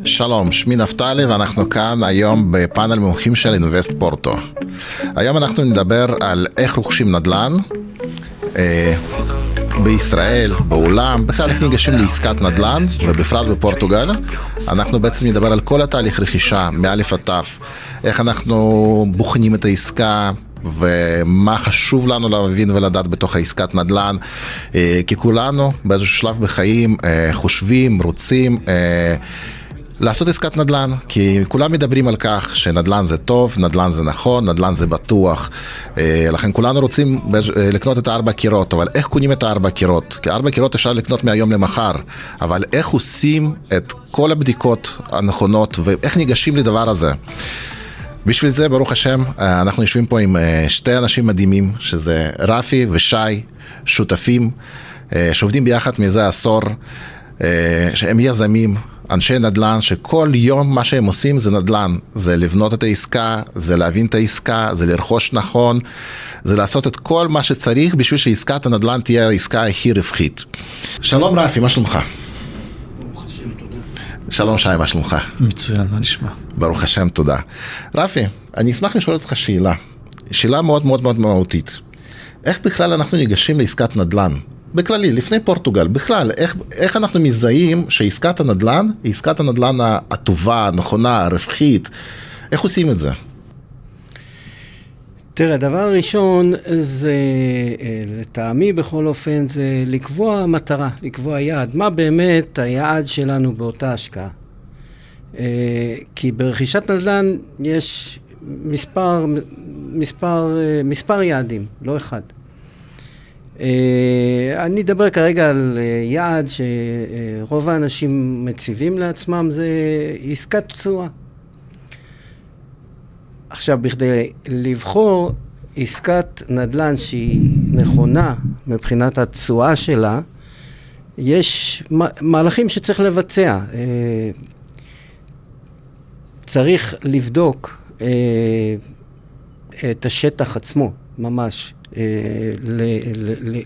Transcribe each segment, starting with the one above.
שלום, שמי נפתלי ואנחנו כאן היום בפאנל מומחים של אינבסט פורטו. היום אנחנו נדבר על איך רוכשים נדל"ן בישראל, בעולם, בכלל איך ניגשים לעסקת נדל"ן ובפרט בפורטוגל. אנחנו בעצם נדבר על כל התהליך רכישה מאלף עד תו, איך אנחנו בוחנים את העסקה ומה חשוב לנו להבין ולדעת בתוך העסקת נדל"ן, כי כולנו באיזשהו שלב בחיים חושבים, רוצים לעשות עסקת נדל"ן, כי כולם מדברים על כך שנדל"ן זה טוב, נדל"ן זה נכון, נדל"ן זה בטוח, לכן כולנו רוצים לקנות את 4 קירות, אבל איך קונים את 4 קירות? כי 4 קירות אפשר לקנות מהיום למחר, אבל איך עושים את כל הבדיקות הנכונות ואיך ניגשים לדבר הזה? בשביל זה, ברוך השם, אנחנו יושבים פה עם 2 אנשים מדהימים, שזה רפי ושי, שותפים, שעובדים ביחד מזה עשור, שהם יזמים, אנשי נדל"ן, שכל יום מה שהם עושים זה נדל"ן, זה לבנות את העסקה, זה להבין את העסקה, זה לרכוש נכון, זה לעשות את כל מה שצריך בשביל שעסקת הנדל"ן תהיה העסקה הכי רווחית. שלום רפי, מה שלומך? שלום שי, מה שלומך? מצוין, מה נשמע? ברוך השם, תודה. רפי, אני אשמח לשאול אותך שאלה מאוד מאוד מאוד מהותית. איך בכלל אנחנו ניגשים לעסקת נדל"ן? בכללי, לפני פורטוגל, בכלל, איך אנחנו מזהים שעסקת הנדל"ן היא עסקת הנדל"ן הטובה, הנכונה, הרווחית? איך עושים את זה? תראה, הדבר הראשון זה, לטעמי בכל אופן, זה לקבוע מטרה, לקבוע יעד. מה באמת היעד שלנו באותה השקעה? כי ברכישת נדל"ן יש מספר יעדים, לא אחד. אני אדבר כרגע על יעד שרוב האנשים מציבים לעצמם, זה עסקת תשואה. עכשיו, בכדי לבחור עסקת נדל"ן שהיא נכונה מבחינת התשואה שלה, יש מהלכים שצריך לבצע. צריך לבדוק את השטח עצמו, ממש.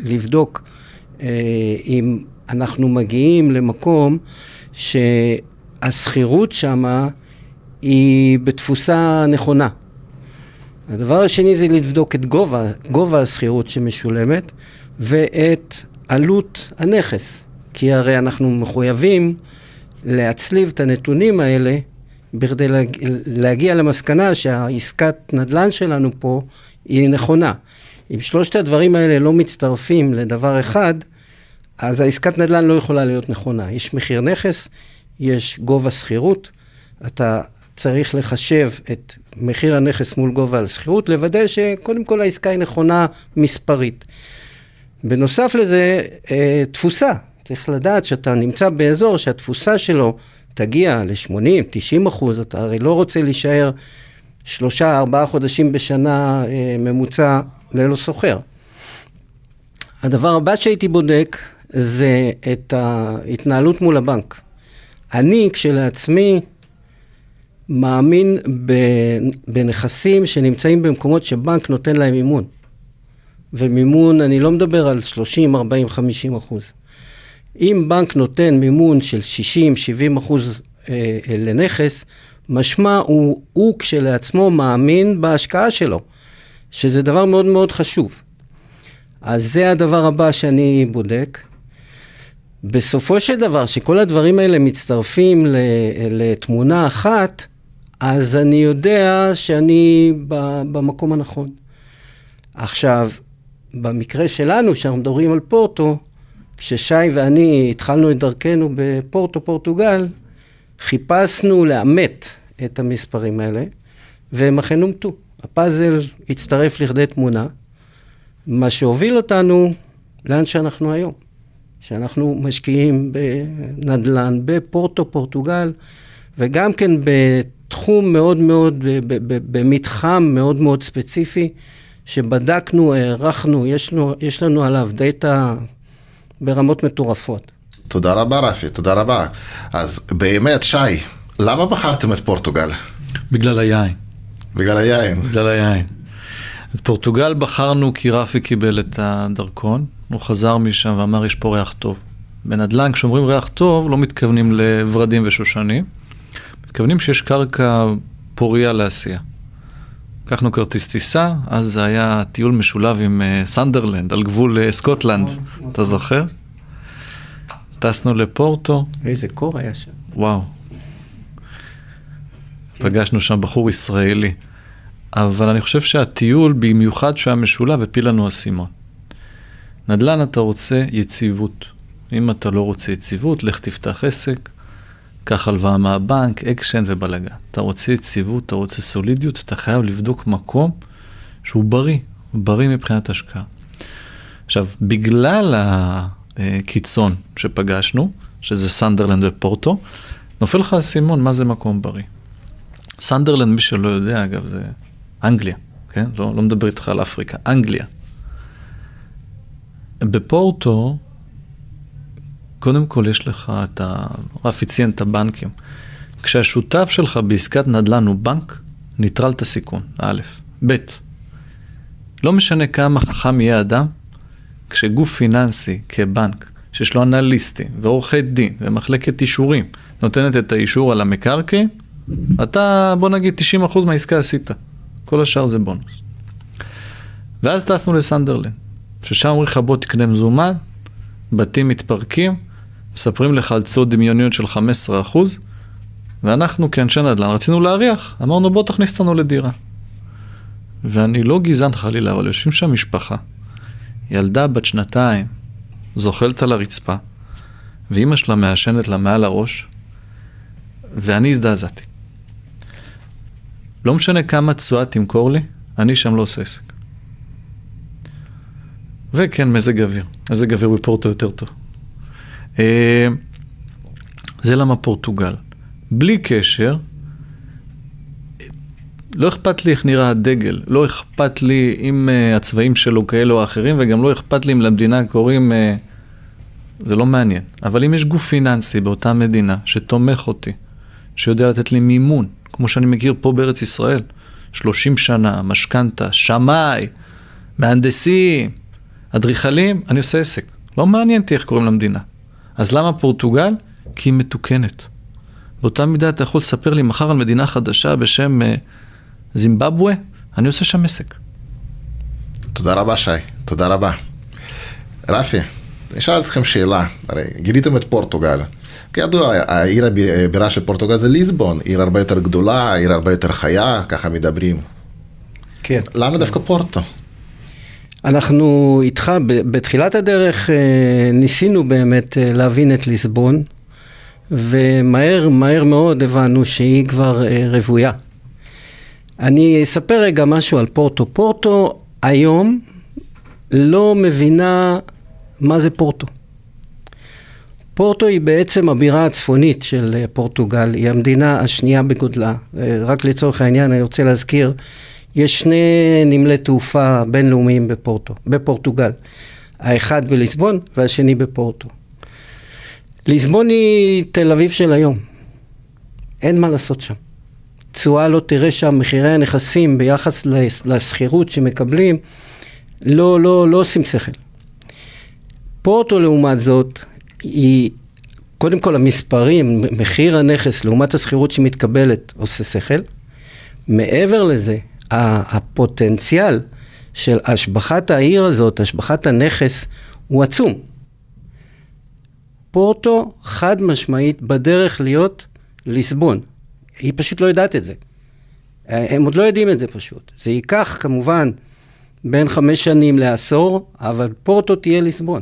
לבדוק אם אנחנו מגיעים למקום שהסחירות שמה היא בתפוסה נכונה. הדבר השני זה לבדוק את גובה הסחירות שמשולמת ואת עלות הנכס. כי הרי אנחנו מחויבים להצליב את הנתונים האלה בכדי להגיע למסקנה שהעסקת נדל"ן שלנו פה היא נכונה. אם 3 הדברים האלה לא מצטרפים לדבר אחד, אז העסקת נדל"ן לא יכולה להיות נכונה. יש מחיר נכס, יש גובה סחירות, אתה צריך לחשב את מחיר הנכס מול גובה הסחירות, לוודא שקודם כל העסקה היא נכונה מספרית. בנוסף לזה, תפוסה. צריך לדעת שאתה נמצא באזור שהתפוסה שלו תגיע ל-80-90%, אתה הרי לא רוצה להישאר 3-4 חודשים בשנה ממוצע ללא סוחר. הדבר הבא שהייתי בודק זה את ההתנהלות מול הבנק. אני כשלעצמי מאמין בנכסים שנמצאים במקומות שבנק נותן להם מימון. ומימון, אני לא מדבר על 30, 40, 50%. אם בנק נותן מימון של 60-70% לנכס, משמע הוא כשלעצמו מאמין בהשקעה שלו, שזה דבר מאוד מאוד חשוב. אז זה הדבר הבא שאני בודק. בסופו של דבר, שכל הדברים האלה מצטרפים לתמונה אחת, אז אני יודע שאני במקום הנכון. עכשיו, במקרה שלנו, שאנחנו מדברים על פורטו, כששי ואני התחלנו את דרכנו בפורטו, פורטוגל, חיפשנו לאמת את המספרים האלה, והם אכן אומתו. הפאזל הצטרף לכדי תמונה, מה שהוביל אותנו לאן שאנחנו היום. שאנחנו משקיעים בנדל"ן, בפורטו, פורטוגל, וגם כן בתחום מאוד מאוד, במתחם מאוד מאוד ספציפי, שבדקנו, הערכנו, יש לנו עליו דאטה ברמות מטורפות. תודה רבה רפי, תודה רבה. אז באמת שי, למה בחרתם את פורטוגל? בגלל היין. בגלל היין? בגלל היין. את פורטוגל בחרנו כי רפי קיבל את הדרכון, הוא חזר משם ואמר יש פה ריח טוב. בנדל"ן כשאומרים ריח טוב לא מתכוונים לורדים ושושנים, מתכוונים שיש קרקע פוריה לעשייה. לקחנו כרטיס טיסה, אז זה היה טיול משולב עם סנדרלנד, על גבול סקוטלנד, אתה זוכר? טסנו לפורטו. איזה קור היה שם. וואו. פגשנו שם בחור ישראלי. אבל אני חושב שהטיול, במיוחד שהיה משולב, הפיל לנו אסימון. נדל"ן אתה רוצה יציבות. אם אתה לא רוצה יציבות, לך תפתח עסק, קח הלוואה מהבנק, אקשן ובלגה. אתה רוצה יציבות, אתה רוצה סולידיות, אתה חייב לבדוק מקום שהוא בריא, הוא בריא מבחינת השקעה. עכשיו, בגלל הקיצון שפגשנו, שזה סנדרלנד ופורטו, נופל לך הסימון מה זה מקום בריא. סנדרלנד, מי שלא יודע, אגב, זה אנגליה, כן? לא מדבר איתך על אפריקה, אנגליה. בפורטו, קודם כל יש לך את רפי ציין את הבנקים. כשהשותף שלך בעסקת נדל"ן הוא בנק, ניטרל את הסיכון, א', ב', לא משנה כמה חכם יהיה אדם, כשגוף פיננסי כבנק, שיש לו אנליסטים ועורכי דין ומחלקת אישורים, נותנת את האישור על המקרקעין, אתה, בוא נגיד, 90% מהעסקה עשית. כל השאר זה בונוס. ואז טסנו לסנדרלנד, ששם אומרים לך בוא תקנה מזומן, בתים מתפרקים, מספרים לך על צעות דמיוניות של 15%, ואנחנו כאנשי נדל"ן רצינו להריח, אמרנו בוא תכניס אותנו לדירה. ואני לא גזען חלילה, אבל יושבים שם משפחה, ילדה בת 2, זוחלת על הרצפה, ואמא שלה מעשנת לה מעל הראש, ואני הזדעזעתי. לא משנה כמה תשואה תמכור לי, אני שם לא עושה עסק. וכן, מזג אוויר. מזג אוויר בפורטו יותר טוב. זה למה פורטוגל. בלי קשר, לא אכפת לי איך נראה הדגל, לא אכפת לי אם הצבעים שלו כאלו או אחרים, וגם לא אכפת לי אם למדינה קוראים, זה לא מעניין. אבל אם יש גוף פיננסי באותה מדינה שתומך אותי, שיודע לתת לי מימון, כמו שאני מכיר פה בארץ ישראל, 30 שנה, משכנתה, שמאי, מהנדסים, אדריכלים, אני עושה עסק. לא מעניין אותי איך קוראים למדינה. אז למה פורטוגל? כי היא מתוקנת. באותה מידה אתה יכול לספר לי מחר על מדינה חדשה בשם זימבבואה, אני עושה שם עסק. תודה רבה שי, תודה רבה. רפי, אני שאל אתכם שאלה, הרי גיליתם את פורטוגל. כידוע, העיר הבירה של פורטוגל זה ליסבון, עיר הרבה יותר גדולה, עיר הרבה יותר חיה, ככה מדברים. כן. למה דווקא פורטו? אנחנו איתך, בתחילת הדרך ניסינו באמת להבין את ליסבון, ומהר מאוד הבנו שהיא כבר רבויה. אני אספר רגע משהו על פורטו. פורטו היום לא מבינה מה זה פורטו. פורטו היא בעצם הבירה הצפונית של פורטוגל, היא המדינה השנייה בגודלה. רק לצורך העניין אני רוצה להזכיר, יש שני נמלי תעופה בינלאומיים בפורטוגל. האחד בליסבון והשני בפורטו. ליסבון היא תל אביב של היום. אין מה לעשות שם. תשואה לא תראה שם, מחירי הנכסים ביחס לסחירות שמקבלים, לא עושים שכל. פורטו לעומת זאת, היא, קודם כל המספרים, מחיר הנכס לעומת הסחירות שמתקבלת עושה שכל. מעבר לזה, הפוטנציאל של השבחת העיר הזאת, השבחת הנכס, הוא עצום. פורטו חד משמעית בדרך להיות ליסבון. היא פשוט לא יודעת את זה. הם עוד לא יודעים את זה פשוט. זה ייקח כמובן בין 5 שנים לעשור, אבל פורטו תהיה ליסבון.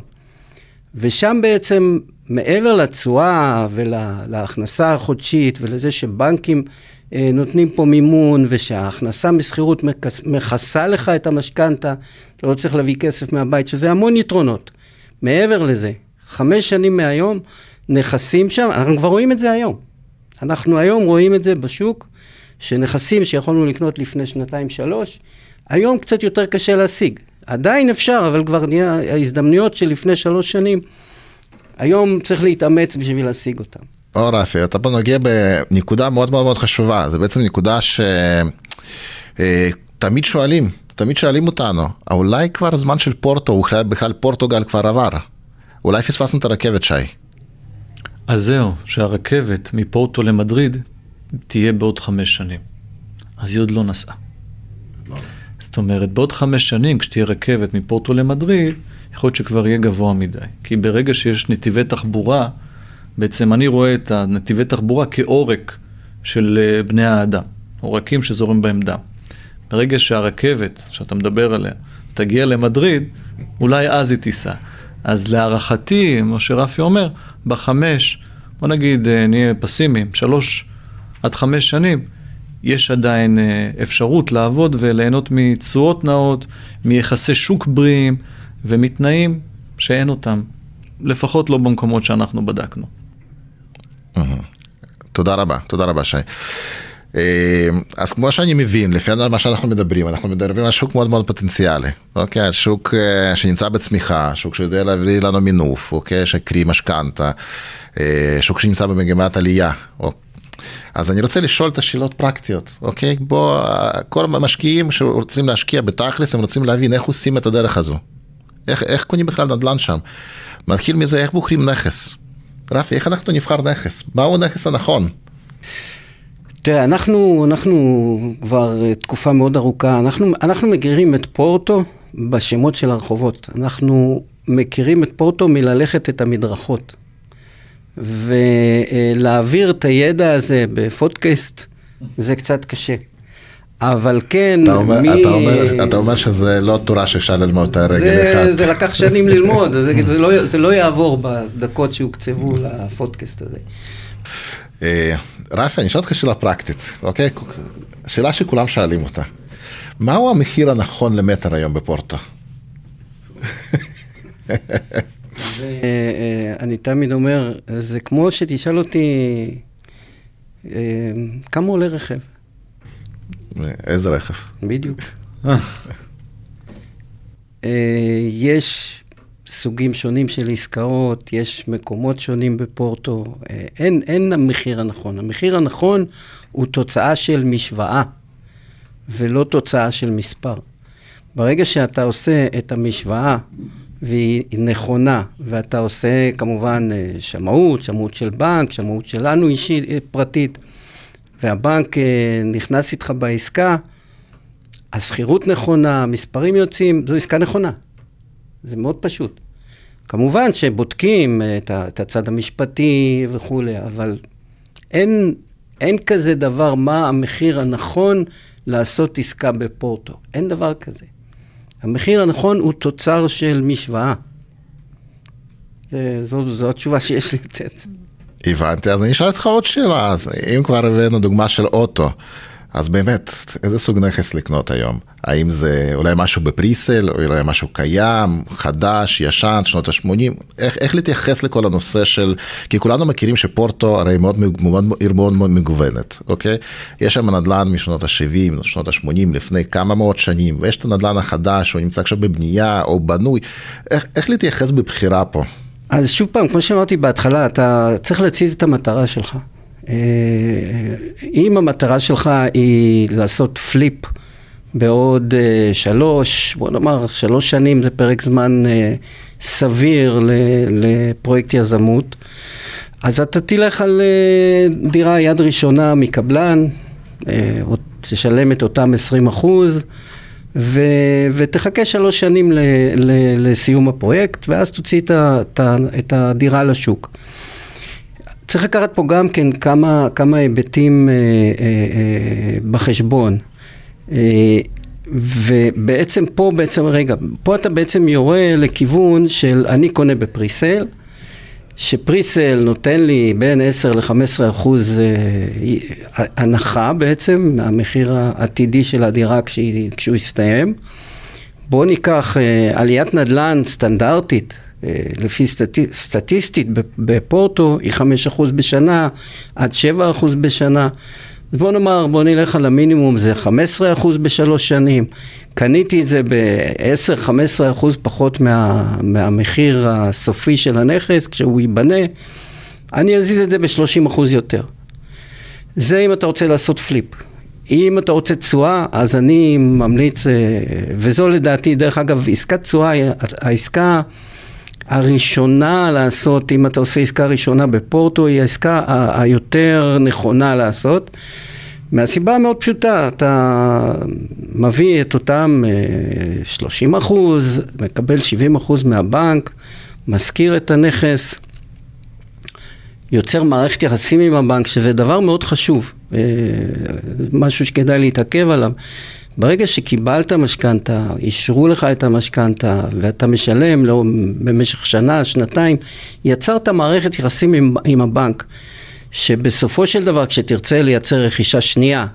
ושם בעצם מעבר לתשואה ולהכנסה החודשית ולזה שבנקים נותנים פה מימון ושההכנסה מסחירות מכסה לך את המשכנתה, אתה לא צריך להביא כסף מהבית, שזה המון יתרונות. מעבר לזה, 5 שנים מהיום נכסים שם, אנחנו כבר רואים את זה היום. אנחנו היום רואים את זה בשוק, שנכסים שיכולנו לקנות לפני 2-3, היום קצת יותר קשה להשיג. עדיין אפשר, אבל כבר נהיה ההזדמנויות שלפני 3 שנים, היום צריך להתאמץ בשביל להשיג אותם. רפי, אתה פה נוגע בנקודה מאוד מאוד מאוד חשובה, זה בעצם נקודה שתמיד שואלים אותנו, אולי כבר הזמן של פורטו, בכלל פורטוגל כבר עבר, אולי פספסנו את הרכבת שי. אז זהו, שהרכבת מפורטו למדריד תהיה בעוד 5 שנים. אז היא עוד לא נסעה. זאת אומרת, בעוד 5 שנים, כשתהיה רכבת מפורטו למדריד, יכול להיות שכבר יהיה גבוה מדי. כי ברגע שיש נתיבי תחבורה, בעצם אני רואה את הנתיבי תחבורה כעורק של בני האדם, עורקים שזורם בהם דם. ברגע שהרכבת, שאתה מדבר עליה, תגיע למדריד, אולי אז היא תיסע. אז להערכתי, מה שרפי אומר, ב5, בוא נגיד, נהיה פסימיים, 3-5 שנים, יש עדיין אפשרות לעבוד וליהנות מתשואות נאות, מיחסי שוק בריאים ומתנאים שאין אותם, לפחות לא במקומות שאנחנו בדקנו. תודה רבה שי. אז כמו שאני מבין, לפי מה שאנחנו מדברים על שוק מאוד מאוד פוטנציאלי, אוקיי? שוק שנמצא בצמיחה, שוק שיודע להביא לנו מינוף, אוקיי? שקרי משכנתה, שוק שנמצא במגמת עלייה, אז אני רוצה לשאול את השאלות פרקטיות, אוקיי? בוא, כל המשקיעים שרוצים להשקיע בתכלס, הם רוצים להבין איך עושים את הדרך הזו. איך קונים בכלל נדל"ן שם? מתחיל מזה, איך בוחרים נכס? רפי, איך אנחנו נבחר נכס? מהו הנכס הנכון? תראה, אנחנו כבר תקופה מאוד ארוכה, אנחנו מכירים את פורטו בשמות של הרחובות. אנחנו מכירים את פורטו מללכת את המדרכות. ולהעביר את הידע הזה בפודקאסט, זה קצת קשה. אבל כן... אתה אומר שזה לא תורה שאפשר ללמוד את הרגל אחד. זה לקח שנים ללמוד, זה לא יעבור בדקות שהוקצבו לפודקאסט הזה. רפי, אני אשאל אותך שאלה פרקטית, אוקיי? שאלה שכולם שואלים אותה. מהו המחיר הנכון למטר היום בפורטו? אני תמיד אומר, זה כמו שתשאל אותי, כמה עולה רכב? איזה רכב? בדיוק. יש סוגים שונים של עסקאות, יש מקומות שונים בפורטו, אין המחיר הנכון. המחיר הנכון הוא תוצאה של משוואה, ולא תוצאה של מספר. ברגע שאתה עושה את המשוואה, והיא נכונה, ואתה עושה כמובן שמאות של בנק, שמאות שלנו אישית פרטית, והבנק נכנס איתך בעסקה, הסחירות נכונה, מספרים יוצאים, זו עסקה נכונה. זה מאוד פשוט. כמובן שבודקים את הצד המשפטי וכו', אבל אין כזה דבר מה המחיר הנכון לעשות עסקה בפורטו. אין דבר כזה. המחיר הנכון הוא תוצר של משוואה. זו התשובה שיש לי לתת. הבנתי, אז אני אשאל אותך עוד שאלה. אז אם כבר הבאנו דוגמה של אוטו, אז באמת, איזה סוג נכס לקנות היום? האם זה אולי משהו בפריסל, או אולי משהו קיים, חדש, ישן, שנות ה-80? איך להתייחס לכל הנושא של... כי כולנו מכירים שפורטו הרי עיר מאוד מאוד מגוונת, אוקיי? יש שם נדל"ן משנות ה-70, שנות ה-80, לפני כמה מאות שנים, ויש את הנדל"ן החדש, הוא נמצא עכשיו בבנייה או בנוי. איך להתייחס בבחירה פה? אז שוב פעם, כמו שאמרתי בהתחלה, אתה צריך להציב את המטרה שלך. אם המטרה שלך היא לעשות פליפ בעוד 3 שנים, זה פרק זמן סביר לפרויקט יזמות, אז אתה תלך על דירה יד ראשונה מקבלן, תשלם את אותם 20%, ותחכה 3 שנים לסיום הפרויקט, ואז תוציא את הדירה לשוק. צריך לקחת פה גם כן כמה היבטים בחשבון. ובעצם פה אתה בעצם יורה לכיוון של אני קונה בפריסל, שפריסל נותן לי בין 10-15% הנחה בעצם מהמחיר העתידי של הדירה כשהוא יסתיים. בואו ניקח עליית נדל"ן סטנדרטית, לפי סטטיסטית בפורטו היא 5% בשנה עד 7% בשנה. אז בוא נלך על המינימום, זה 15% ב3 שנים. קניתי את זה ב10-15% פחות מהמחיר הסופי של הנכס, כשהוא ייבנה, אני אזיז את זה ב30% יותר. זה אם אתה רוצה לעשות פליפ. אם אתה רוצה תשואה, אז אני ממליץ, וזו לדעתי, דרך אגב, עסקת תשואה, העסקה הראשונה לעשות, אם אתה עושה עסקה ראשונה בפורטו, היא העסקה היותר נכונה לעשות, מהסיבה המאוד פשוטה, אתה מביא את אותם 30%, מקבל 70% מהבנק, מזכיר את הנכס, יוצר מערכת יחסים עם הבנק, שזה דבר מאוד חשוב, משהו שכדאי להתעכב עליו. ברגע שקיבלת משכנתה, אישרו לך את המשכנתה, ואתה משלם לו במשך שנה, שנתיים, יצרת מערכת יחסים עם הבנק, שבסופו של דבר, כשתרצה לייצר רכישה שנייה,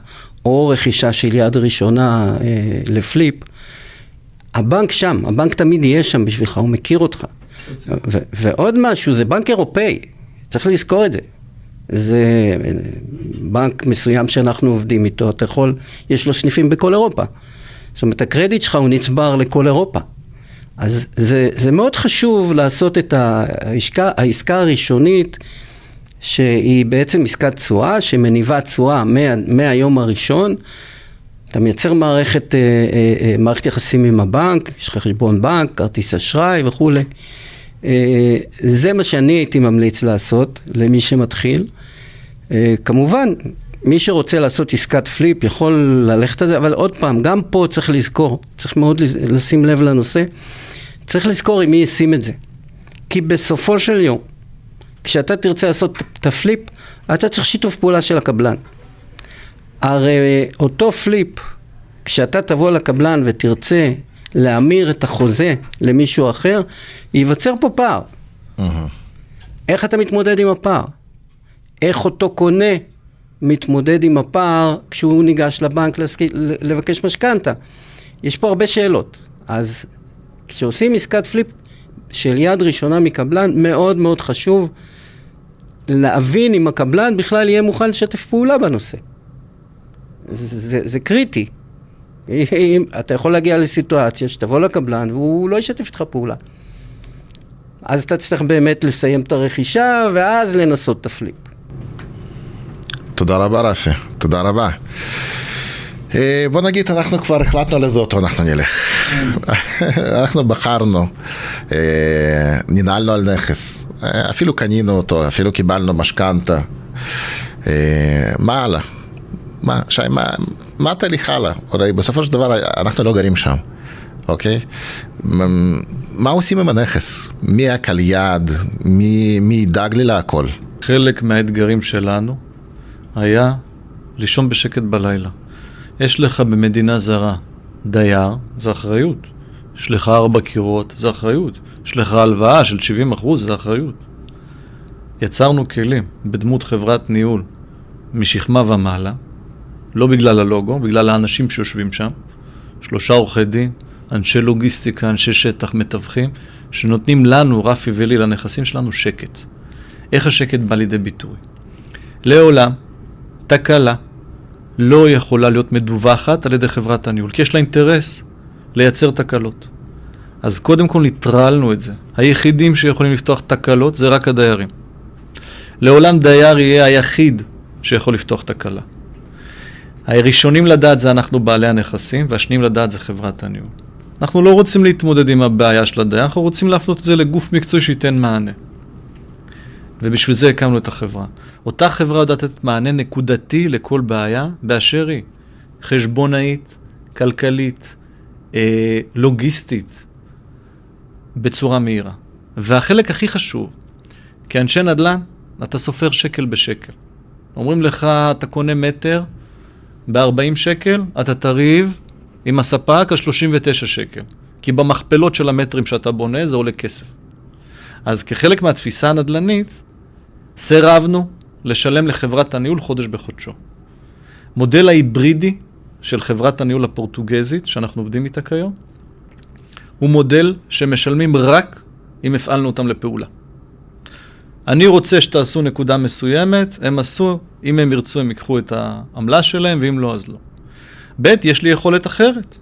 או רכישה של יד ראשונה לפליפ, הבנק שם, הבנק תמיד יהיה שם בשבילך, הוא מכיר אותך. ועוד משהו, זה בנק אירופאי, צריך לזכור את זה. זה בנק מסוים שאנחנו עובדים איתו, אתה יכול, יש לו סניפים בכל אירופה. זאת אומרת, הקרדיט שלך הוא נצבר לכל אירופה. אז זה מאוד חשוב לעשות את העסקה הראשונית, שהיא בעצם עסקת תשואה, שמניבה תשואה מהיום הראשון. אתה מייצר מערכת יחסים עם הבנק, יש לך חשבון בנק, כרטיס אשראי וכו'. זה מה שאני הייתי ממליץ לעשות למי שמתחיל. כמובן, מי שרוצה לעשות עסקת פליפ יכול ללכת על זה, אבל עוד פעם, גם פה צריך לזכור, צריך מאוד לשים לב לנושא, צריך לזכור עם מי ישים את זה. כי בסופו של יום, כשאתה תרצה לעשות את הפליפ, אתה צריך שיתוף פעולה של הקבלן. הרי אותו פליפ, כשאתה תבוא לקבלן ותרצה להמיר את החוזה למישהו אחר, ייווצר פה פער. איך אתה מתמודד עם הפער? איך אותו קונה מתמודד עם הפער כשהוא ניגש לבנק לבקש משכנתה? יש פה הרבה שאלות. אז כשעושים עסקת פליפ של יד ראשונה מקבלן, מאוד מאוד חשוב להבין אם הקבלן בכלל יהיה מוכן לשתף פעולה בנושא. זה קריטי. אתה יכול להגיע לסיטואציה שתבוא לקבלן והוא לא ישתף איתך פעולה. אז אתה צריך באמת לסיים את הרכישה ואז לנסות את הפליפ. תודה רבה רפי, תודה רבה. בוא נגיד, אנחנו כבר החלטנו על איזה אוטו אנחנו נלך. אנחנו בחרנו, ננעלנו על נכס, אפילו קנינו אותו, אפילו קיבלנו משכנתה. מה הלאה? שי, מה התהליך הלאה? הרי בסופו של דבר אנחנו לא גרים שם, אוקיי? מה עושים עם הנכס? מי הקל יד? מי ידאג לי להכל? חלק מהאתגרים שלנו היה לישון בשקט בלילה. יש לך במדינה זרה דייר, זה אחריות. יש לך 4 קירות, זה אחריות. יש לך הלוואה של 70%, זה אחריות. יצרנו כלים בדמות חברת ניהול משכמה ומעלה, לא בגלל הלוגו, בגלל האנשים שיושבים שם, 3 עורכי דין, אנשי לוגיסטיקה, אנשי שטח, מתווכים, שנותנים לנו, רפי ולי, לנכסים שלנו שקט. איך השקט בא לידי ביטוי? לעולם, תקלה לא יכולה להיות מדווחת על ידי חברת הניהול, כי יש לה אינטרס לייצר תקלות. אז קודם כל ניטרלנו את זה. היחידים שיכולים לפתוח תקלות זה רק הדיירים. לעולם דייר יהיה היחיד שיכול לפתוח תקלה. הראשונים לדעת זה אנחנו בעלי הנכסים, והשניים לדעת זה חברת הניהול. אנחנו לא רוצים להתמודד עם הבעיה של הדייר, אנחנו רוצים להפנות את זה לגוף מקצועי שייתן מענה. ובשביל זה הקמנו את החברה. אותה חברה יודעת לתת מענה נקודתי לכל בעיה באשר היא. חשבונאית, כלכלית, לוגיסטית, בצורה מהירה. והחלק הכי חשוב, כאנשי נדל"ן, אתה סופר שקל בשקל. אומרים לך, אתה קונה מטר ב-40 שקל, אתה תריב עם הספק על 39 שקל. כי במכפלות של המטרים שאתה בונה, זה עולה כסף. אז כחלק מהתפיסה הנדל"נית, סירבנו לשלם לחברת הניהול חודש בחודשו. מודל ההיברידי של חברת הניהול הפורטוגזית, שאנחנו עובדים איתה כיום, הוא מודל שמשלמים רק אם הפעלנו אותם לפעולה. אני רוצה שתעשו נקודה מסוימת, הם עשו, אם הם ירצו הם ייקחו את העמלה שלהם, ואם לא אז לא. ב', יש לי יכולת אחרת,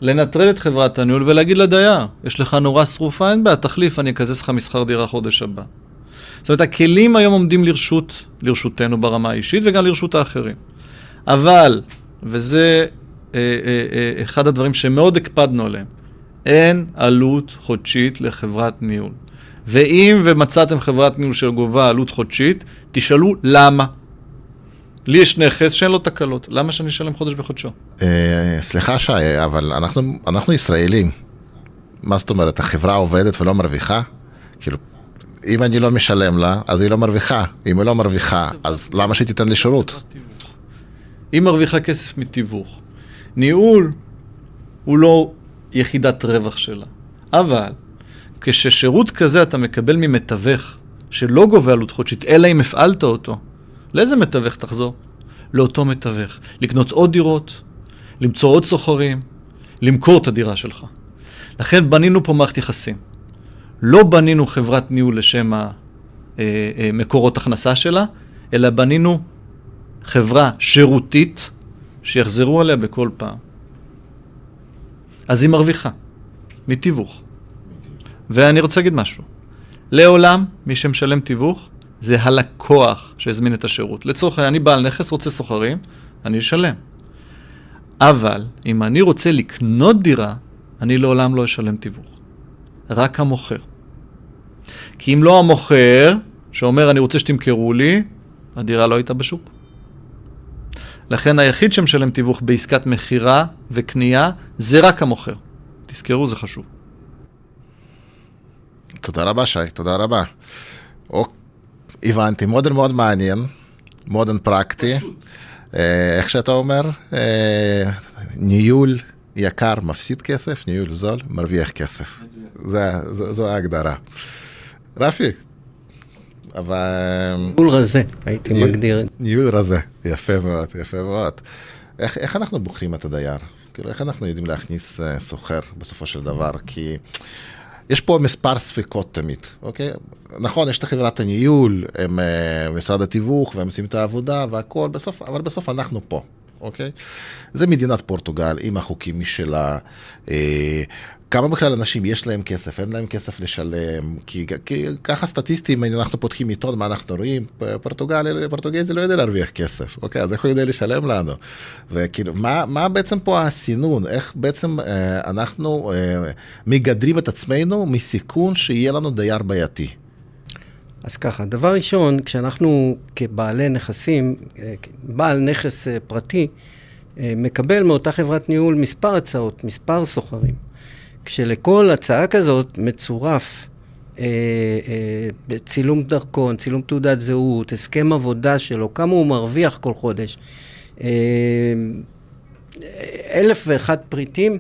לנטרל את חברת הניהול ולהגיד לדייר, יש לך נורא שרופה, אין בעיה, תחליף, אני אקזז לך משכר דירה חודש הבא. זאת אומרת, הכלים היום עומדים לרשותנו ברמה האישית וגם לרשות האחרים. אבל, וזה אחד הדברים שמאוד הקפדנו עליהם, אין עלות חודשית לחברת ניהול. ואם ומצאתם חברת ניהול של גובה עלות חודשית, תשאלו למה. לי יש נכס שאין לו תקלות, למה שאני אשלם חודש בחודשו? סליחה שי, אבל אנחנו ישראלים. מה זאת אומרת, החברה עובדת ולא מרוויחה? כאילו, אם אני לא משלם לה, אז היא לא מרוויחה. אם היא לא מרוויחה, אז למה שהיא תיתן לי שירות? היא מרוויחה כסף מתיווך. ניהול הוא לא יחידת רווח שלה. אבל כששירות כזה אתה מקבל ממתווך שלא גובה עלות חודשית, אלא אם הפעלת אותו, לאיזה מתווך תחזור? לאותו מתווך. לקנות עוד דירות, למצוא עוד סוחרים, למכור את הדירה שלך. לכן בנינו פה מערכת יחסים. לא בנינו חברת ניהול לשם מקורות הכנסה שלה, אלא בנינו חברה שירותית שיחזרו עליה בכל פעם. אז היא מרוויחה, מתיווך. ואני רוצה להגיד משהו. לעולם, מי שמשלם תיווך, זה הלקוח שהזמין את השירות. לצורך העניין, אני בעל נכס, רוצה סוחרים, אני אשלם. אבל אם אני רוצה לקנות דירה, אני לעולם לא אשלם תיווך. רק המוכר. כי אם לא המוכר, שאומר אני רוצה שתמכרו לי, הדירה לא הייתה בשוק. לכן היחיד שמשלם תיווך בעסקת מחירה וקנייה, זה רק המוכר. תזכרו, זה חשוב. תודה רבה שי, תודה רבה. הבנתי, מודל מאוד מעניין, מודל פרקטי. איך שאתה אומר, ניהול יקר מפסיד כסף, ניהול זול מרוויח כסף. זו ההגדרה. רפי, אבל... ניהול רזה, הייתי מגדיר. ניהול רזה, יפה מאוד, יפה מאוד. איך אנחנו בוחרים את הדייר? כאילו, איך אנחנו יודעים להכניס סוחר בסופו של דבר? כי יש פה מספר ספקות תמיד, אוקיי? נכון, יש את חברת הניהול, הם משרד התיווך, והם עושים את העבודה והכל, אבל בסוף אנחנו פה, אוקיי? זה מדינת פורטוגל, עם החוקים משלה. כמה בכלל אנשים יש להם כסף, אין להם כסף לשלם, כי ככה סטטיסטים, אנחנו פותחים עיתון, מה אנחנו רואים, פורטוגזי לא יודע להרוויח כסף, אוקיי, אז איך הוא יודע לשלם לנו? וכאילו, מה בעצם פה הסינון? איך בעצם אנחנו מגדרים את עצמנו מסיכון שיהיה לנו דייר בעייתי? אז ככה, דבר ראשון, כשאנחנו כבעלי נכסים, בעל נכס פרטי, מקבל מאותה חברת ניהול מספר הצעות, מספר סוחרים. כשלכל הצעה כזאת מצורף צילום דרכון, צילום תעודת זהות, הסכם עבודה שלו, כמה הוא מרוויח כל חודש, 1,001 פריטים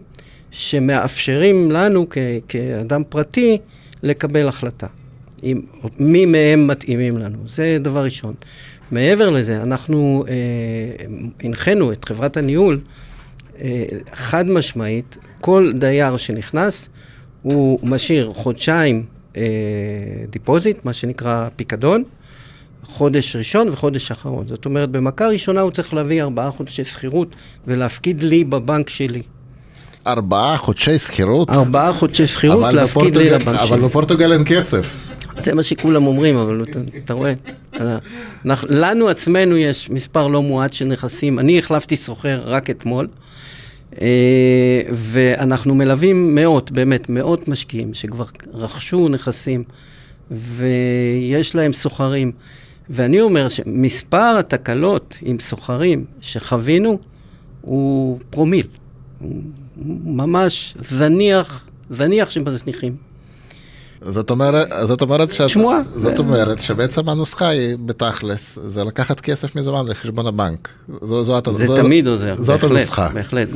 שמאפשרים לנו כאדם פרטי לקבל החלטה. מי מהם מתאימים לנו, זה דבר ראשון. מעבר לזה, אנחנו הנחינו את חברת הניהול, חד משמעית, כל דייר שנכנס, הוא משאיר חודשיים דיפוזיט, מה שנקרא פיקדון, חודש ראשון וחודש אחרון. זאת אומרת, במכה ראשונה הוא צריך להביא 4 חודשי שכירות, ולהפקיד לי בבנק שלי. 4 חודשי שכירות? 4 חודשי שכירות להפקיד לי לבנק שלי. אבל בפורטוגל אין כסף. זה מה שכולם אומרים, אבל אתה רואה, לנו עצמנו יש מספר לא מועט של נכסים. אני החלפתי סוחר רק אתמול, ואנחנו מלווים מאות, באמת מאות משקיעים שכבר רכשו נכסים, ויש להם סוחרים. ואני אומר שמספר התקלות עם סוחרים שחווינו הוא פרומיל. הוא ממש זניח שמזניחים. זאת אומרת שבעצם הנוסחה היא בתכלס, זה לקחת כסף מזומן לחשבון הבנק. זה תמיד עוזר. זאת הנוסחה. בהחלט,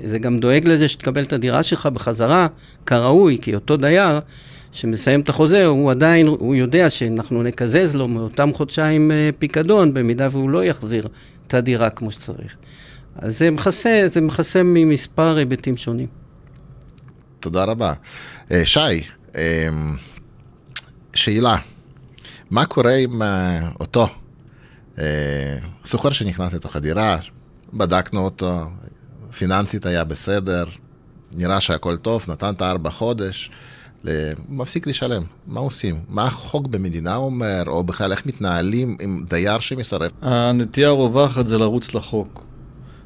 זה גם דואג לזה שתקבל את הדירה שלך בחזרה כראוי, כי אותו דייר שמסיים את החוזה, הוא יודע שאנחנו נקזז לו מאותם חודשיים פיקדון, במידה והוא לא יחזיר את הדירה כמו שצריך. אז זה מכסה ממספר היבטים שונים. תודה רבה. שי, שאלה, מה קורה עם אותו סוחר שנכנס לתוך הדירה, בדקנו אותו, פיננסית היה בסדר, נראה שהכל טוב, נתן את 4 חודש, מפסיק לשלם, מה עושים? מה החוק במדינה אומר, או בכלל איך מתנהלים עם דייר שמסרב? הנטייה הרווחת זה לרוץ לחוק.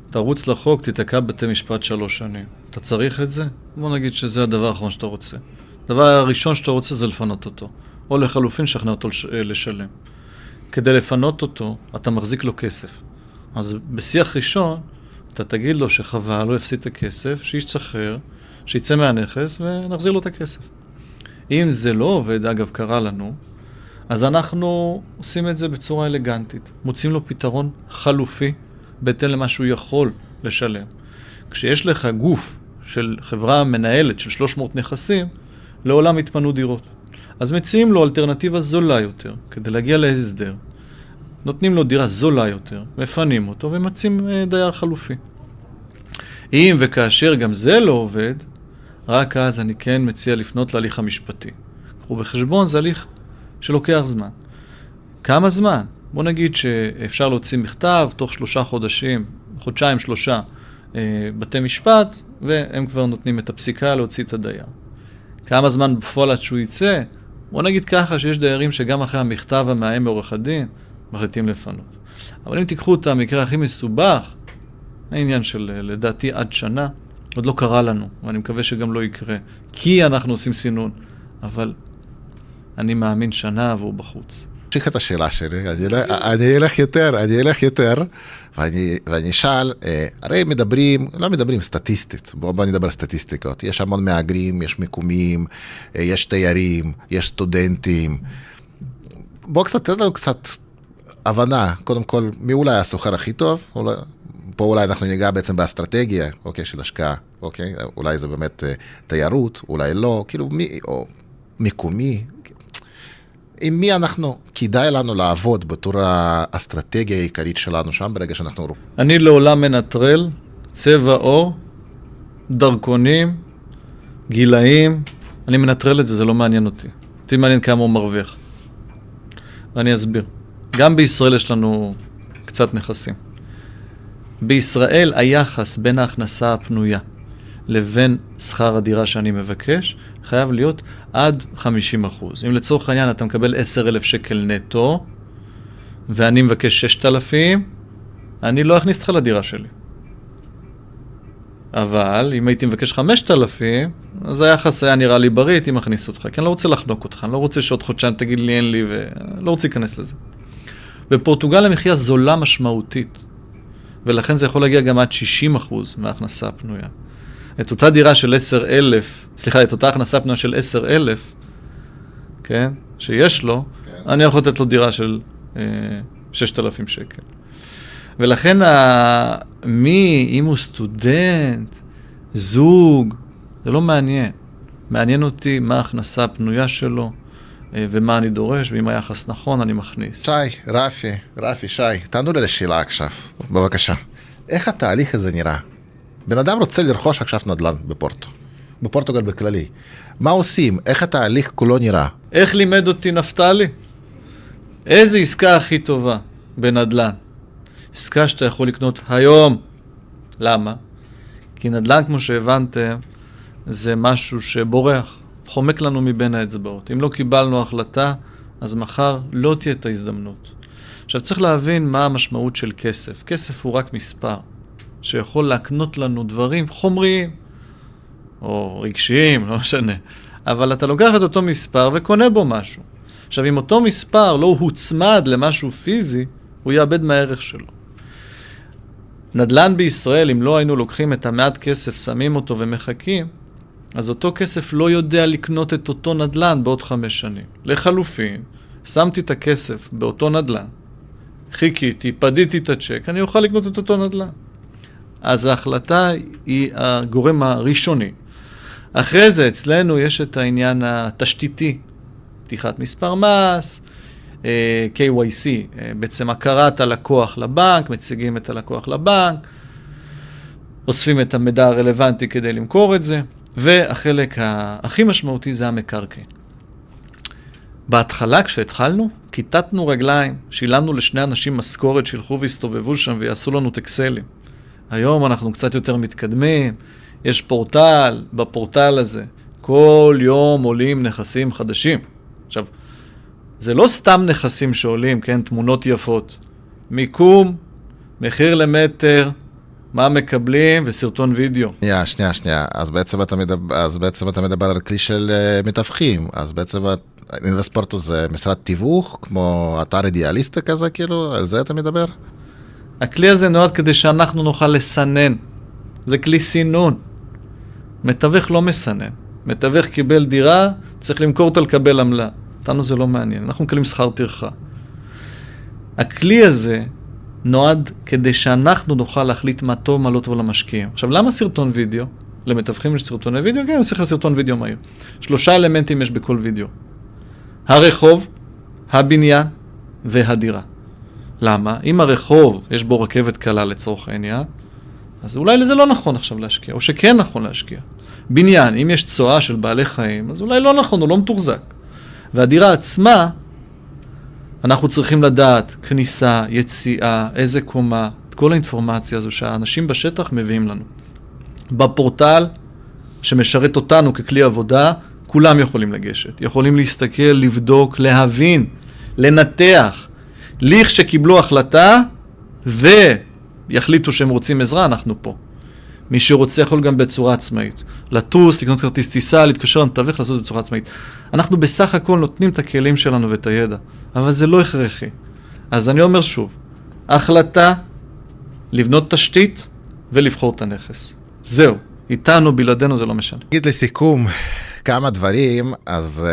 תרוץ לחוק, תתקע בתי משפט 3 שנים. אתה צריך את זה? בוא נגיד שזה הדבר האחרון שאתה רוצה. הדבר הראשון שאתה רוצה זה לפנות אותו, או לחלופין שכנע אותו לשלם. כדי לפנות אותו, אתה מחזיק לו כסף. אז בשיח ראשון, אתה תגיד לו שחבל, לא יפסיד את הכסף, שישתחרר, שיצא מהנכס ונחזיר לו את הכסף. אם זה לא עובד, אגב קרה לנו, אז אנחנו עושים את זה בצורה אלגנטית. מוצאים לו פתרון חלופי, בהתאם למה שהוא יכול לשלם. כשיש לך גוף של חברה מנהלת של 300 נכסים, לעולם התפנו דירות. אז מציעים לו אלטרנטיבה זולה יותר, כדי להגיע להסדר. נותנים לו דירה זולה יותר, מפנים אותו ומציעים דייר חלופי. אם וכאשר גם זה לא עובד, רק אז אני כן מציע לפנות להליך המשפטי. קחו בחשבון, זה הליך שלוקח זמן. כמה זמן? בוא נגיד שאפשר להוציא מכתב תוך 3 חודשים, חודשיים 3, בתי משפט, והם כבר נותנים את הפסיקה להוציא את הדייר. כמה זמן בפועל עד שהוא יצא? בוא נגיד ככה שיש דיירים שגם אחרי המכתב המאיים מעורך הדין, מחליטים לפנות. אבל אם תיקחו את המקרה הכי מסובך, העניין של לדעתי עד שנה, עוד לא קרה לנו, ואני מקווה שגם לא יקרה, כי אנחנו עושים סינון, אבל אני מאמין שנה והוא בחוץ. תמשיך את השאלה שלי, אני אלך יותר, ואני אשאל, הרי לא מדברים סטטיסטית, בואו נדבר סטטיסטיקות, יש המון מהגרים, יש מקומיים, יש תיירים, יש סטודנטים, בואו תן לנו קצת הבנה, קודם כל, מי אולי הסוחר הכי טוב, פה אולי אנחנו ניגע בעצם באסטרטגיה, אוקיי, של השקעה, אוקיי, אולי זה באמת תיירות, אולי לא, כאילו מי, או מקומי, עם מי כדאי לנו לעבוד בתור האסטרטגיה העיקרית שלנו שם, ברגע שאנחנו רואים. אני לעולם מנטרל, צבע עור, דרכונים, גילאים, אני מנטרל את זה, זה לא מעניין אותי. אותי מעניין כמה הוא מרוויח. ואני אסביר. גם בישראל יש לנו קצת נכסים. בישראל היחס בין ההכנסה הפנויה לבין שכר הדירה שאני מבקש, חייב להיות עד 50%. אם לצורך העניין אתה מקבל 10,000 שקל נטו, ואני מבקש 6,000, אני לא אכניס אותך לדירה שלי. אבל אם הייתי מבקש 5,000, אז היחס היה נראה לי בריא, הייתי מכניס אותך, כי אני לא רוצה לחנוק אותך, אני לא רוצה שעוד חודשיים תגיד לי אין לי, ולא רוצה להיכנס לזה. בפורטוגל המחיה זולה משמעותית, ולכן זה יכול להגיע גם עד 60% מההכנסה הפנויה. את אותה דירה של 10,000, סליחה, את אותה הכנסה פנויה של 10,000, כן, שיש לו, אני יכול לתת לו דירה של 6,000 שקל. ולכן אם הוא סטודנט, זוג, זה לא מעניין. מעניין אותי מה ההכנסה הפנויה שלו, ומה אני דורש, ואם היחס נכון, אני מכניס. שי, תענו לי לשאלה עכשיו, בבקשה. איך התהליך הזה נראה? בן אדם רוצה לרכוש עכשיו נדל"ן בפורטוגל בכללי. מה עושים? איך התהליך כולו נראה? איך לימד אותי נפתלי? איזה עסקה הכי טובה בנדל"ן? עסקה שאתה יכול לקנות היום. למה? כי נדל"ן, כמו שהבנתם, זה משהו שבורח, חומק לנו מבין האצבעות. אם לא קיבלנו החלטה, אז מחר לא תהיה את ההזדמנות. עכשיו צריך להבין מה המשמעות של כסף. כסף הוא רק מספר, שיכול להקנות לנו דברים חומריים, או רגשיים, לא משנה. אבל אתה לוקח את אותו מספר וקונה בו משהו. עכשיו, אם אותו מספר לא הוצמד למשהו פיזי, הוא יאבד מהערך שלו. נדל"ן בישראל, אם לא היינו לוקחים את המעט כסף, שמים אותו ומחכים, אז אותו כסף לא יודע לקנות את אותו נדל"ן בעוד 5 שנים. לחלופין, שמתי את הכסף באותו נדל"ן, חיכיתי, פדיתי את הצ'ק, אני אוכל לקנות את אותו נדל"ן. אז ההחלטה היא הגורם הראשוני. אחרי זה אצלנו יש את העניין התשתיתי, פתיחת מספר מס, KYC, בעצם הכרת הלקוח לבנק, מציגים את הלקוח לבנק, אוספים את המידע הרלוונטי כדי למכור את זה, והחלק הכי משמעותי זה המקרקעין. בהתחלה כשהתחלנו, כיתתנו רגליים, שילמנו לשני אנשים משכורת שילכו והסתובבו שם ויעשו לנו טקסלים. היום אנחנו קצת יותר מתקדמים, יש פורטל, בפורטל הזה, כל יום עולים נכסים חדשים. עכשיו, זה לא סתם נכסים שעולים, כן, תמונות יפות. מיקום, מחיר למטר, מה מקבלים וסרטון וידאו. שנייה. אז בעצם אתה מדבר על כלי של מתווכים. אז בעצם אינבספורטו זה משרד תיווך, כמו אתר אידיאליסטי כזה, כאילו, על זה אתה מדבר? הכלי הזה נועד כדי שאנחנו נוכל לסנן. זה כלי סינון. מתווך לא מסנן. מתווך קיבל דירה, צריך למכור אותה לקבל עמלה. אותנו זה לא מעניין. אנחנו מקבלים שכר טרחה. הכלי הזה נועד כדי שאנחנו נוכל להחליט מה טוב, מה לא טוב למשקיעים. עכשיו, למה סרטון וידאו? למתווכים יש סרטוני וידאו? כן, צריך סרטון וידאו מהיר. 3 אלמנטים יש בכל וידאו. הרחוב, הבניין והדירה. למה? אם הרחוב יש בו רכבת קלה לצורך העניין, אז אולי לזה לא נכון עכשיו להשקיע, או שכן נכון להשקיע. בניין, אם יש צואה של בעלי חיים, אז אולי לא נכון, הוא לא מתוחזק. והדירה עצמה, אנחנו צריכים לדעת כניסה, יציאה, איזה קומה, את כל האינפורמציה הזו שהאנשים בשטח מביאים לנו. בפורטל שמשרת אותנו ככלי עבודה, כולם יכולים לגשת, יכולים להסתכל, לבדוק, להבין, לנתח. ליך שקיבלו החלטה ויחליטו שהם רוצים עזרה, אנחנו פה. מי שרוצה יכול גם בצורה עצמאית. לטוס, לקנות כרטיס טיסה, להתקשר למתווך, לעשות בצורה עצמאית. אנחנו בסך הכל נותנים את הכלים שלנו ואת הידע, אבל זה לא הכרחי. אז אני אומר שוב, החלטה, לבנות תשתית ולבחור את הנכס. זהו, איתנו, בלעדינו זה לא משנה. נגיד לסיכום כמה דברים, אז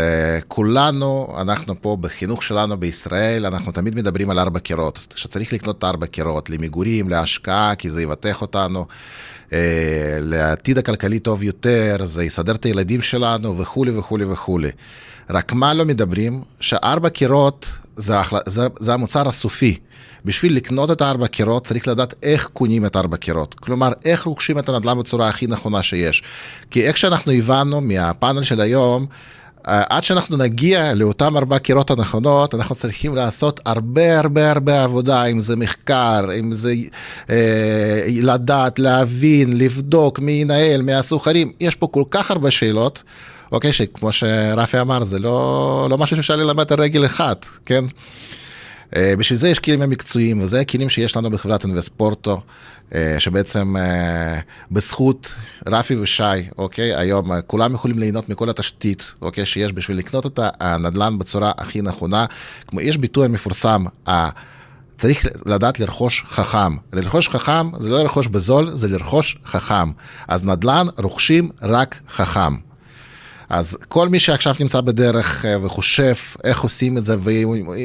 כולנו, אנחנו פה בחינוך שלנו בישראל, אנחנו תמיד מדברים על 4 קירות, שצריך לקנות 4 קירות, למגורים, להשקעה, כי זה יבטח אותנו, לעתיד הכלכלי טוב יותר, זה יסדר את הילדים שלנו וכו' וכו' וכו'. רק מה לא מדברים? ש4 קירות זה המוצר הסופי. בשביל לקנות את 4 קירות צריך לדעת איך קונים את 4 קירות. כלומר, איך רוכשים את הנדל"ן בצורה הכי נכונה שיש. כי איך שאנחנו הבנו מהפאנל של היום, עד שאנחנו נגיע לאותם 4 קירות הנכונות, אנחנו צריכים לעשות הרבה עבודה, אם זה מחקר, אם זה לדעת, להבין, לבדוק, מי ינהל, מי הסוחרים. יש פה כל כך הרבה שאלות, אוקיי, שכמו שרפי אמר, זה לא משהו שאפשר ללמד על רגל אחת, כן? בשביל זה יש כלים המקצועיים, וזה הכלים שיש לנו בחברת אינבספורטו, שבעצם בזכות רפי ושי, אוקיי, היום כולם יכולים ליהנות מכל התשתית, אוקיי, שיש בשביל לקנות את הנדל"ן בצורה הכי נכונה. כמו יש ביטוי מפורסם, צריך לדעת לרכוש חכם. לרכוש חכם זה לא לרכוש בזול, זה לרכוש חכם. אז נדל"ן רוכשים רק חכם. אז כל מי שעכשיו נמצא בדרך וחושב איך עושים את זה,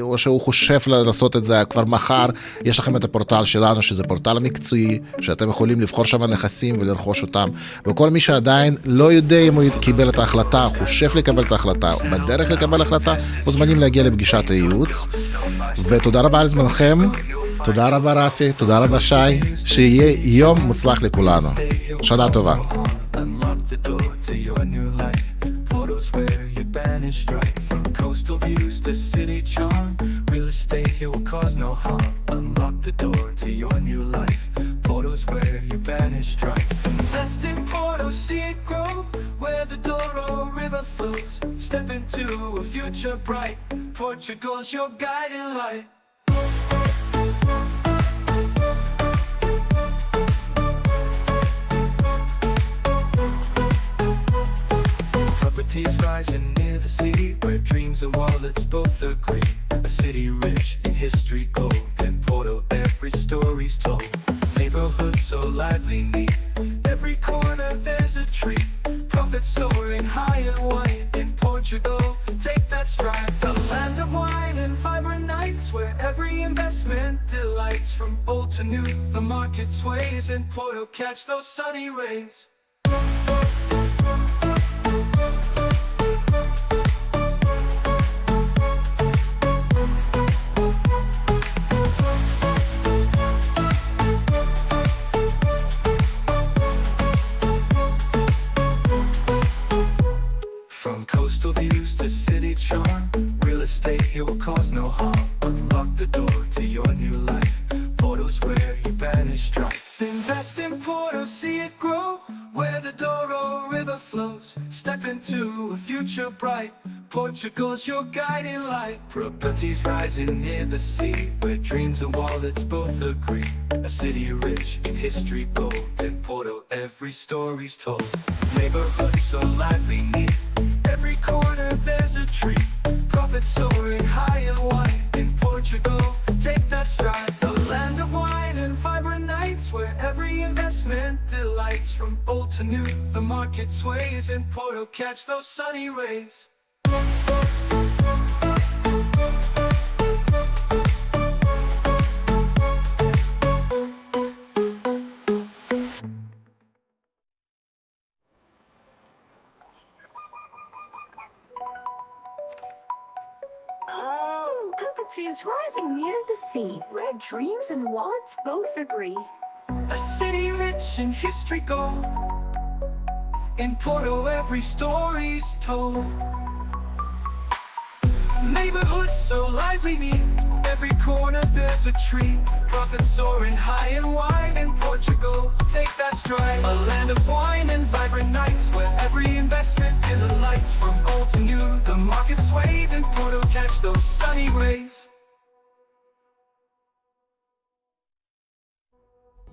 או שהוא חושב לעשות את זה כבר מחר, יש לכם את הפורטל שלנו, שזה פורטל מקצועי, שאתם יכולים לבחור שם נכסים ולרכוש אותם. וכל מי שעדיין לא יודע אם הוא קיבל את ההחלטה, חושב לקבל את ההחלטה, בדרך לקבל החלטה, מוזמנים להגיע לפגישת הייעוץ. ותודה רבה על זמנכם, תודה רבה רפי, תודה רבה שי, שיהיה יום מוצלח לכולנו. שנה טובה. Where you banish strife, from coastal views to city charm, real estate here will cause no harm. Unlock the door to your new life. Porto's where you banish strife. Invest in Porto, see it grow, where the Douro River flows. Step into a future bright. Portugal's your guiding light. Properties rising near the sea, where dreams and wallets both agree. A city rich in history gold, in Porto every story's told. Neighborhoods so lively, neat, every corner there's a treat. Profits soaring high and wide, in Portugal, take that stride. The land of wine and vibrant nights, where every investment delights. From old to new, the market sways, in Porto catch those sunny rays. From coastal views to city charm, real estate here will cause no harm. Unlock the door to your new life. Porto's where you banish strife. Invest in Porto, see it grow, where the Douro River flows. step into a future bright. Portugal's your guiding light. Properties rising near the sea, where dreams and wallets both agree. A city rich in history gold. In Porto every story's told. Neighborhoods so lively, neat. Every corner there's a tree. Profits soaring high and wide. In Portugal, take that stride. A land of wine and vibrant nights, where every investment delights. From old to new, the market sways. In Porto, catch those sunny rays. Oh, Property is rising near the sea, where dreams and wallets both agree. A city rich in history gold. In Porto every story's told. Neighborhoods so lively, neat. Every corner there's a tree. Profits soaring high and wide. In Portugal, take that stride. A land of wine and vibrant nights, where every investment delights. From old to new, the market sways. In Porto, catch those sunny rays.